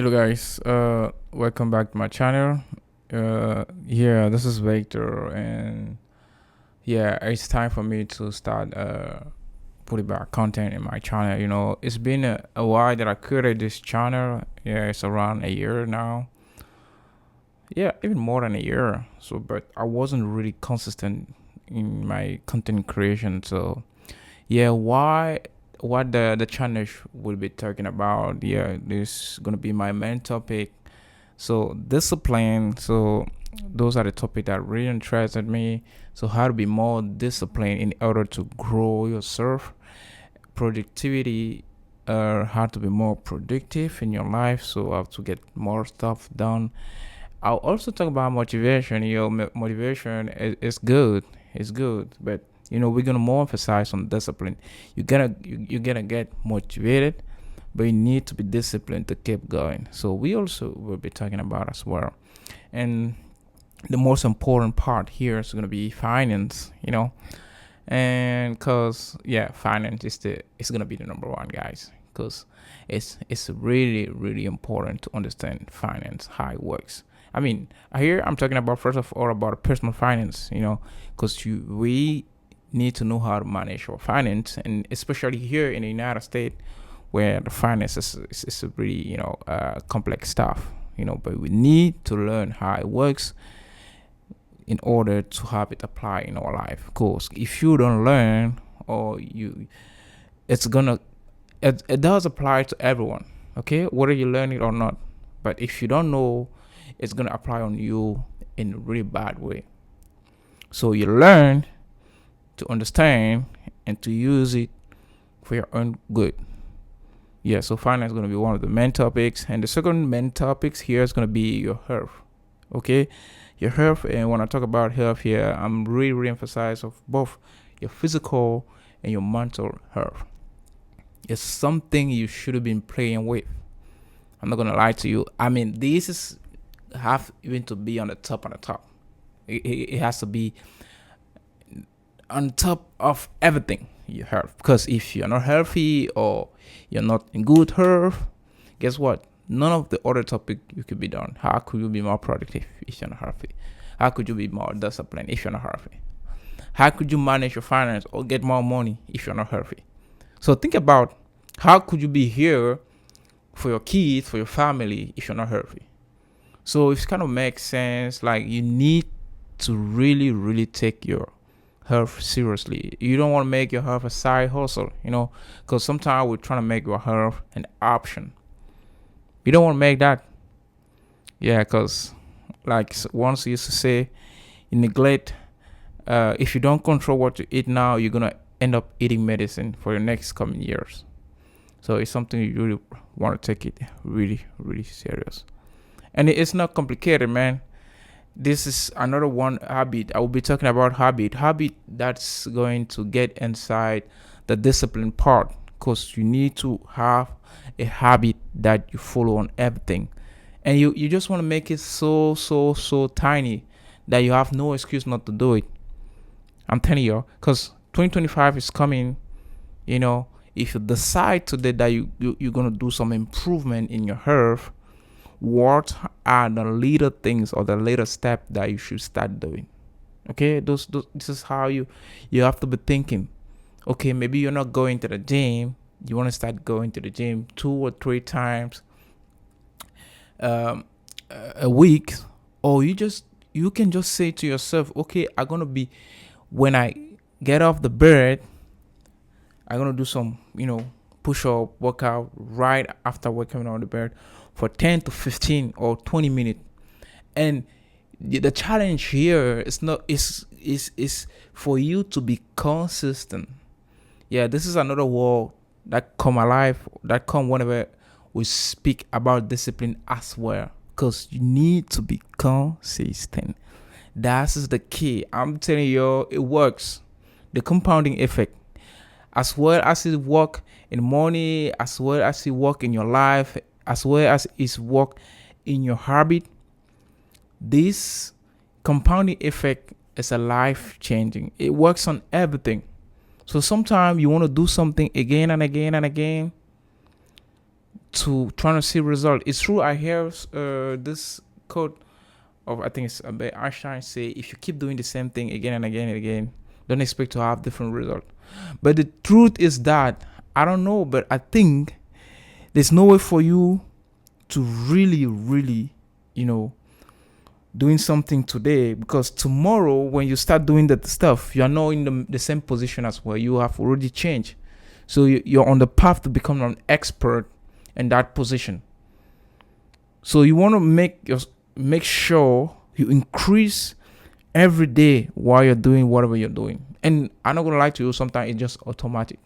Hello guys, welcome back to my channel. Yeah, this is Victor, and yeah, it's time for me to start putting back content in my channel. It's been a while that I created this channel. Yeah, it's around a year now. Yeah, even more than a year. So, but I wasn't really consistent in my content creation. So, yeah, why? What the channel will be talking about? Yeah, this is gonna be my main topic. So discipline. So those are the topic that really interested me. So how to be more disciplined in order to grow yourself, productivity, how to be more productive in your life. So how to get more stuff done. I'll also talk about motivation. Motivation is good. It's good, but we're gonna more emphasize on discipline. You're gonna get motivated, but you need to be disciplined to keep going. So we also will be talking about as well. And the most important part here is going to be finance, and because finance is the it's going to be the number one, guys, because it's really really important to understand finance, how it works. I mean, here I'm talking about first of all about personal finance, because we need to know how to manage our finance, and especially here in the United States, where the finance is a really complex stuff, but we need to learn how it works in order to have it apply in our life. Of course, if you don't learn, or you it's gonna it does apply to everyone, okay, whether you learn it or not. But if you don't know, it's gonna apply on you in a really bad way. So you learn to understand and to use it for your own good. Yeah, so finance is going to be one of the main topics, and the second main topics here is going to be your health. Okay, your health. And when I talk about health here, I'm really really emphasize of both your physical and your mental health. It's something you should have been playing with. I'm not gonna lie to you. I mean, this is have even to be on the top. It has to be on top of everything you have, because if you're not healthy or you're not in good health, guess what, none of the other topic you could be done. How could you be more productive if you're not healthy? How could you be more disciplined if you're not healthy? How could you manage your finance or get more money if you're not healthy? So think about, how could you be here for your kids, for your family, if you're not healthy? So it kind of makes sense, like you need to really really take your health seriously. You don't want to make your health a side hustle, because sometimes we're trying to make your health an option. You don't want to make that. Yeah, because like once used to say, you neglect. If you don't control what you eat now, you're gonna end up eating medicine for your next coming years. So it's something you really want to take it really really serious. And it's not complicated, man. This is another one habit. I will be talking about habit that's going to get inside the discipline part, because you need to have a habit that you follow on everything, and you just want to make it so tiny that you have no excuse not to do it. I'm telling you, because 2025 is coming. If you decide today that you're going to do some improvement in your health, what are the little things or the little step that you should start doing? Okay, those this is how you have to be thinking. Okay, maybe you're not going to the gym. You want to start going to the gym 2 or 3 times um, a week, or you can just say to yourself, okay, I'm gonna be, when I get off the bed, I'm gonna do some push up workout right after waking on the bed for 10 to 15 or 20 minutes. And the challenge here is not is for you to be consistent. Yeah, this is another word that come alive, that come whenever we speak about discipline as well, because you need to be consistent. That is the key. I'm telling you, it works. The compounding effect, as well as it work in money, as well as it work in your life, as well as it work in your habit. This compounding effect is a life changing. It works on everything. So sometimes you want to do something again and again and again. to trying to see result. It's true. I hear this quote of, I think it's Albert Einstein, say, if you keep doing the same thing again and again and again, don't expect to have different result. But the truth is that, I don't know, but I think there's no way for you to really, doing something today, because tomorrow when you start doing that stuff, you are not in the same position as where you have already changed. So you're on the path to become an expert in that position. So you want to make sure you increase every day while you're doing whatever you're doing. And I'm not gonna lie to you, sometimes it's just automatic.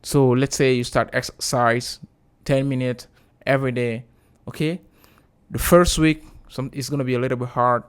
So let's say you start exercise 10 minutes every day. Okay, the first week it's gonna be a little bit hard.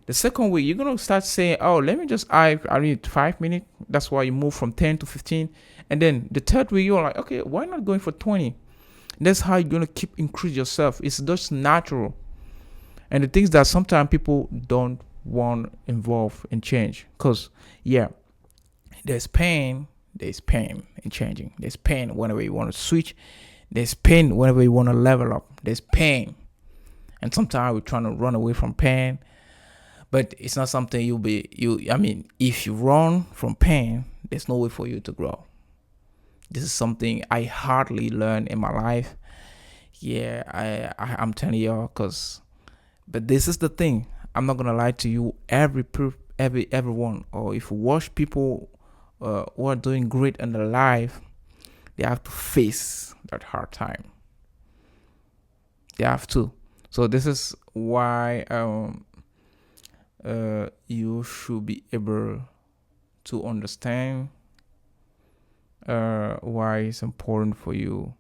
The second week you're gonna start saying, oh, let me just I need 5 minutes. That's why you move from 10 to 15. And then the third week you're like, okay, why not going for 20? That's how you're gonna keep increase yourself. It's just natural. And the things that sometimes people don't want involve in change, because there's pain in changing. There's pain whenever you want to switch. There's pain whenever you want to level up. There's pain. And sometimes we're trying to run away from pain, but it's not something if you run from pain, there's no way for you to grow. This is something I hardly learned in my life. I'm telling y'all, but this is the thing. I'm not gonna lie to you. Everyone, or if you watch people who are doing great in their life, they have to face that hard time. They have to. So this is why you should be able to understand why it's important for you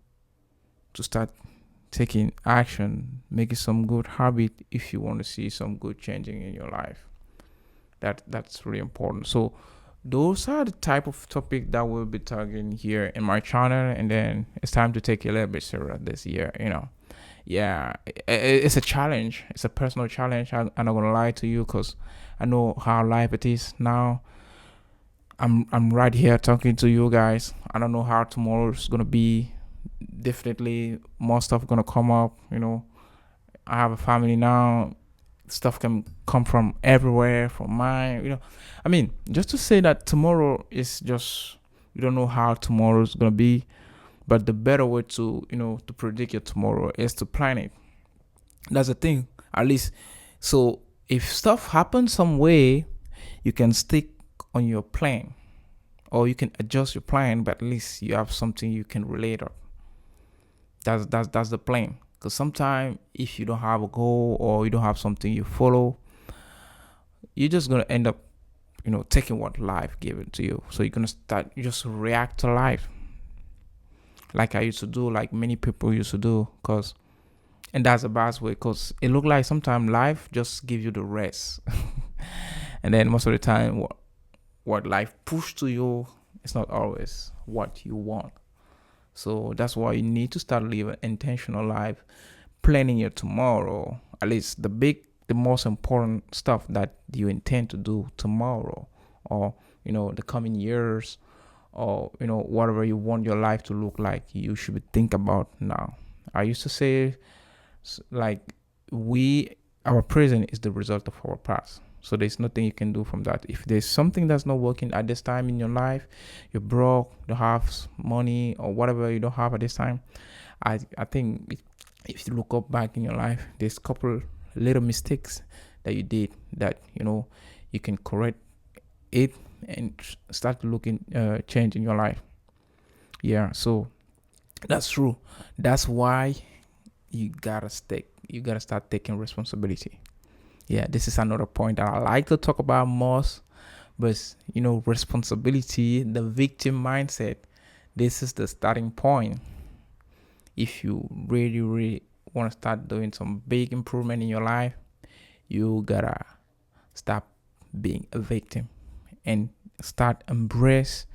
to start taking action, making some good habit if you want to see some good changing in your life. That's really important. So those are the type of topic that we'll be talking here in my channel, and then it's time to take it a little bit serious this year. It's a challenge. It's a personal challenge. I'm not gonna lie to you, because I know how life it is now. I'm right here talking to you guys. I don't know how tomorrow is gonna be. Definitely more stuff gonna come up. I have a family now. Stuff can come from everywhere, from mine. Just to say that tomorrow is just, you don't know how tomorrow is gonna be, but the better way to to predict your tomorrow is to plan it. That's the thing, at least. So if stuff happens some way, you can stick on your plan, or you can adjust your plan, but at least you have something you can relate on. That's the plan. Because sometimes if you don't have a goal, or you don't have something you follow, you're just gonna end up taking what life gave it to you. So you're gonna start just react to life like I used to do, like many people used to do. And that's the bad way, because it look like sometimes life just gives you the rest. And then most of the time what life push to you, it's not always what you want. So that's why you need to start living intentional life, planning your tomorrow. At least the most important stuff that you intend to do tomorrow, or the coming years, or whatever you want your life to look like, you should think about now. I used to say, like, our present is the result of our past. So there's nothing you can do from that. If there's something that's not working at this time in your life, you're broke, you don't have money, or whatever you don't have at this time, I think if you look up back in your life, there's a couple little mistakes that you did that you can correct it and start looking change in your life. So that's true. That's why you gotta start taking responsibility. This is another point that I like to talk about most. But responsibility, the victim mindset, this is the starting point. If you really want to start doing some big improvement in your life, you gotta stop being a victim and start embrace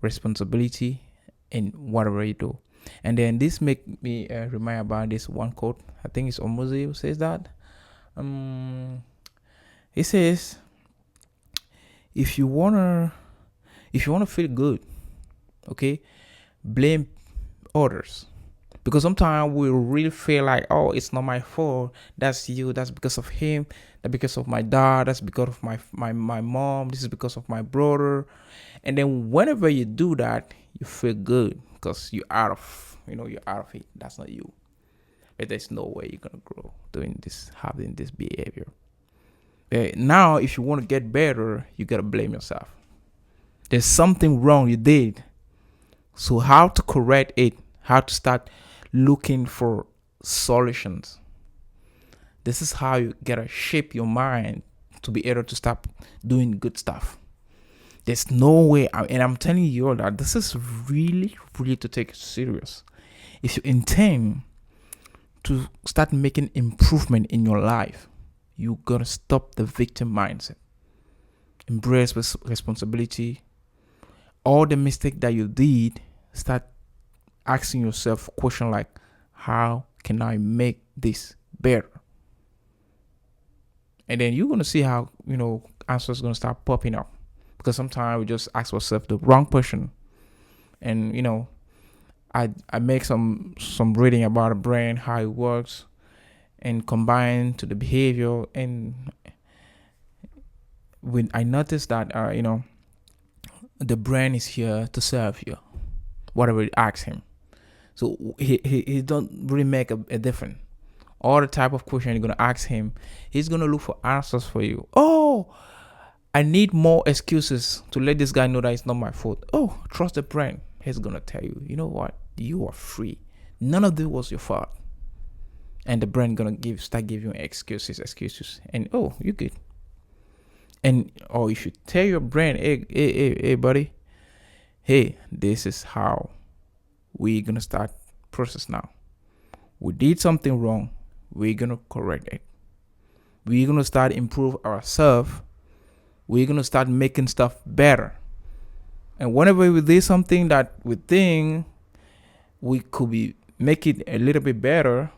responsibility in whatever you do. And then this make me remind about this one quote. I think it's Omuzi who says that. He says, if you wanna feel good, okay, blame others, Because sometimes we really feel like, oh, it's not my fault. That's you. That's because of him. That's because of my dad. That's because of my mom. This is because of my brother. And then whenever you do that, you feel good because you're out of it. That's not you. But there's no way you're gonna grow doing this, having this behavior. Now, if you want to get better, you gotta blame yourself. There's something wrong you did. So how to correct it? How to start looking for solutions? This is how you gotta shape your mind to be able to stop doing good stuff. There's no way, and I'm telling you all that this is really, really to take it serious. If you intend to start making improvement in your life, you gotta stop the victim mindset. Embrace responsibility. All the mistake that you did, start asking yourself a question like, how can I make this better? And then you're gonna see how answers gonna start popping up. Because sometimes we just ask ourselves the wrong question. And I make some reading about the brain, how it works, and combine to the behavior. And when I noticed that the brain is here to serve you, whatever you ask him. So he don't really make a difference. All the type of question you're gonna ask him, he's gonna look for answers for you. Oh, I need more excuses to let this guy know that it's not my fault. Oh, trust the brain. He's gonna tell you, you know what? You are free. None of this was your fault. And the brain gonna start giving you excuses. And oh, you good. And you should tell your brain, hey, buddy, hey, this is how we're gonna start process now. We did something wrong. We're gonna correct it. We're gonna start improve ourselves. We're gonna start making stuff better. And whenever we do something that we think we could make it a little bit better,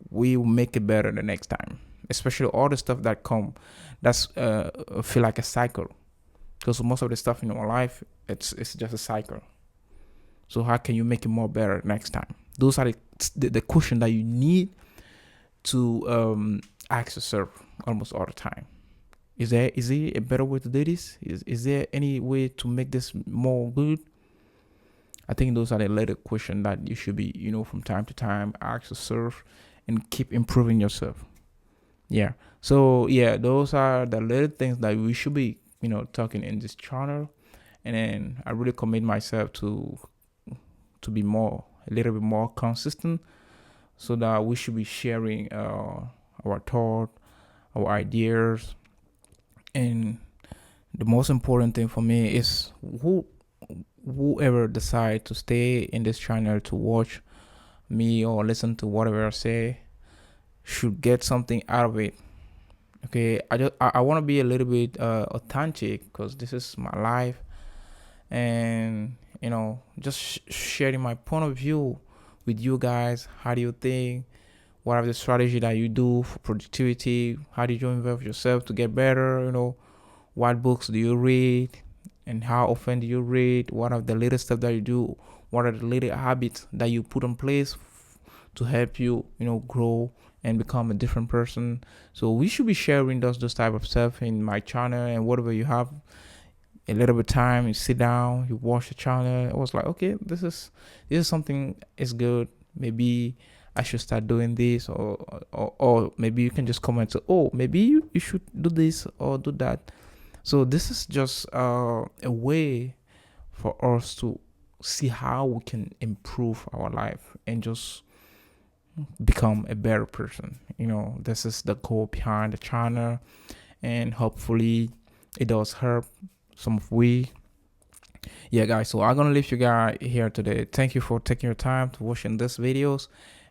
we will make it better the next time. Especially all the stuff that feel like a cycle. Because most of the stuff in our life, it's just a cycle. So how can you make it more better next time? Those are the question that you need to ask yourself almost all the time. Is there a better way to do this? Is there any way to make this more good? I think those are the little questions that you should be, from time to time ask yourself and keep improving yourself. Yeah. So yeah, those are the little things that we should be, talking in this channel. And then I really commit myself to be a little bit more consistent, so that we should be sharing our thought, our ideas. And the most important thing for me is whoever decide to stay in this channel to watch me or listen to whatever I say should get something out of it. Okay, I want to be a little bit authentic, because this is my life, and just sharing my point of view with you guys. How do you think? What are the strategy that you do for productivity? How do you involve yourself to get better? What books do you read, and how often do you read? What are the little stuff that you do? What are the little habits that you put in place to help you, grow and become a different person? So we should be sharing those type of stuff in my channel. And whatever you have a little bit of time, you sit down, you watch the channel. I was like, okay, this is something is good. Maybe I should start doing this, or maybe you can just comment, oh, maybe you should do this or do that. So this is just a way for us to see how we can improve our life and just become a better person. This is the goal behind the channel, and hopefully it does help some of we. Yeah, guys, so I'm gonna leave you guys here today. Thank you for taking your time to watching these videos,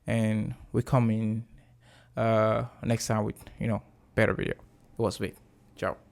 and we come in next time with better video. It was big. Ciao.